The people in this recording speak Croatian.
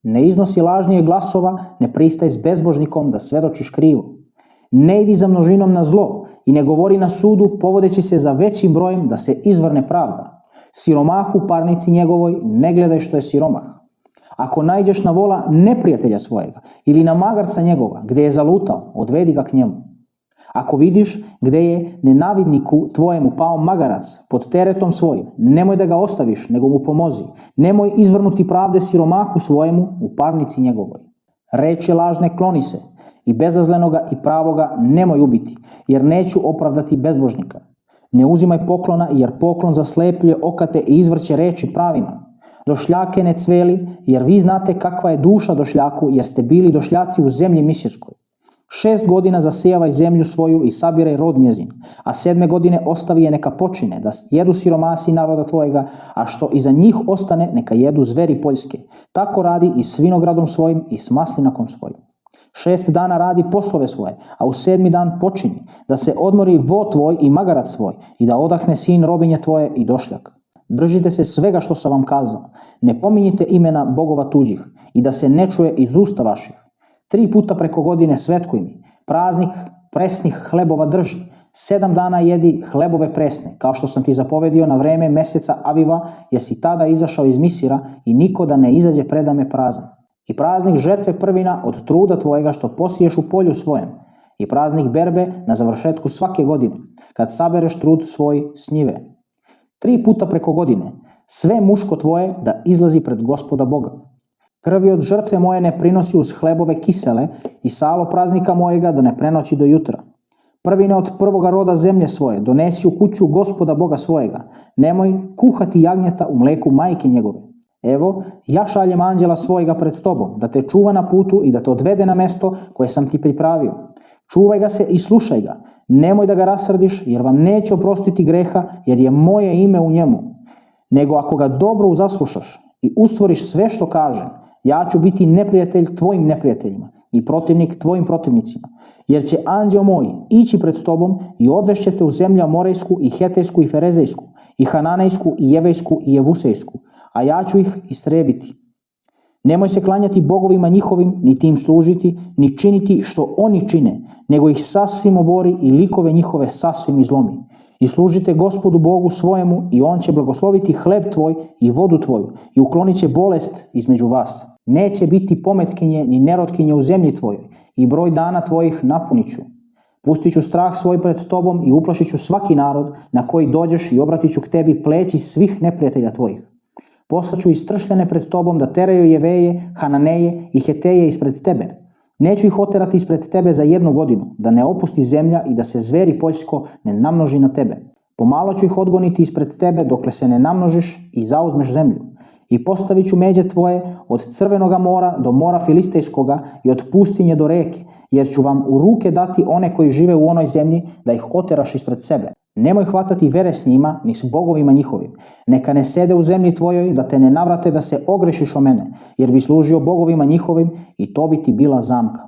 Ne iznosi lažnije glasova, ne pristaj s bezbožnikom da svedočiš krivo. Ne idi za množinom na zlo i ne govori na sudu povodeći se za većim brojem da se izvrne pravda. Siromahu parnici njegovoj ne gledaj što je siromah. Ako naiđeš na vola neprijatelja svojega ili na magarca njegova gdje je zalutao, odvedi ga k njemu. Ako vidiš gdje je nenavidniku tvojemu pao magarac pod teretom svojim, nemoj da ga ostaviš, nego mu pomozi. Nemoj izvrnuti pravde siromahu svojemu u parnici njegovoj. Reči lažne kloni se i bezazlenoga i pravoga nemoj ubiti, jer neću opravdati bezbožnika. Ne uzimaj poklona, jer poklon zaslepljuje okate i izvrće reči pravima. Došljake ne cveli, jer vi znate kakva je duša došljaku, jer ste bili došljaci u zemlji misirskoj. 6 godina zasejavaj zemlju svoju i sabiraj rod njezin, a 7. godine ostavi je neka počine, da jedu siromasi naroda tvojega, a što iza njih ostane neka jedu zveri poljske. Tako radi i s vinogradom svojim i s maslinakom svojim. 6 dana radi poslove svoje, a u 7. dan počini, da se odmori vo tvoj i magarac svoj, i da odahne sin robinje tvoje i došljak. Držite se svega što sam vam kazao, ne pominjite imena bogova tuđih, i da se ne čuje iz usta vaših. 3 puta preko godine svetkuj mi, praznik presnih hlebova drži, 7 dana jedi hlebove presne, kao što sam ti zapovedio na vreme mjeseca Aviva, jer si tada izašao iz Misira i niko da ne izađe predame prazan. I praznik žetve prvina od truda tvojega što posiješ u polju svojem, i praznik berbe na završetku svake godine, kad sabereš trud svoj s njive. 3 puta preko godine, sve muško tvoje da izlazi pred Gospoda Boga. Krvi od žrtve moje ne prinosi uz hlebove kisele i salo praznika mojega da ne prenoći do jutra. Prvine od prvoga roda zemlje svoje donesi u kuću Gospoda Boga svojega. Nemoj kuhati jagnjeta u mleku majke njegove. Evo, ja šaljem anđela svojega pred tobom, da te čuva na putu i da te odvede na mesto koje sam ti pripravio. Čuvaj ga se i slušaj ga. Nemoj da ga rasrdiš, jer vam neće oprostiti greha, jer je moje ime u njemu. Nego ako ga dobro uzaslušaš i ustvoriš sve što kažem, ja ću biti neprijatelj tvojim neprijateljima i protivnik tvojim protivnicima, jer će anđeo moj ići pred tobom i odvešće te u zemlju Amorejsku i Hetejsku i Ferezejsku i Hananejsku i Jevejsku i Jevusejsku, a ja ću ih istrebiti. Nemoj se klanjati bogovima njihovim, niti im služiti, ni činiti što oni čine, nego ih sasvim obori i likove njihove sasvim izlomi. I služite Gospodu Bogu svojemu i on će blagosloviti hleb tvoj i vodu tvoju i uklonit će bolest između vas. Neće biti pometkinje ni nerotkinje u zemlji tvojoj i broj dana tvojih napunit ću. Pustit ću strah svoj pred tobom i uplašit ću svaki narod na koji dođeš i obratit ću k tebi pleći svih neprijatelja tvojih. Poslaću istršljene pred tobom da teraju Jeveje, Hananeje i Heteje ispred tebe. Neću ih oterati ispred tebe za 1 godinu, da ne opusti zemlja i da se zveri poljsko ne namnoži na tebe. Pomalo ću ih odgoniti ispred tebe dokle se ne namnožiš i zauzmeš zemlju. I postavit ću međe tvoje od Crvenoga mora do mora Filistejskoga i od pustinje do reke, jer ću vam u ruke dati one koji žive u onoj zemlji da ih oteraš ispred sebe. Nemoj hvatati vere s njima, ni s bogovima njihovim. Neka ne sede u zemlji tvojoj da te ne navrate da se ogrešiš o mene, jer bi služio bogovima njihovim i to bi ti bila zamka.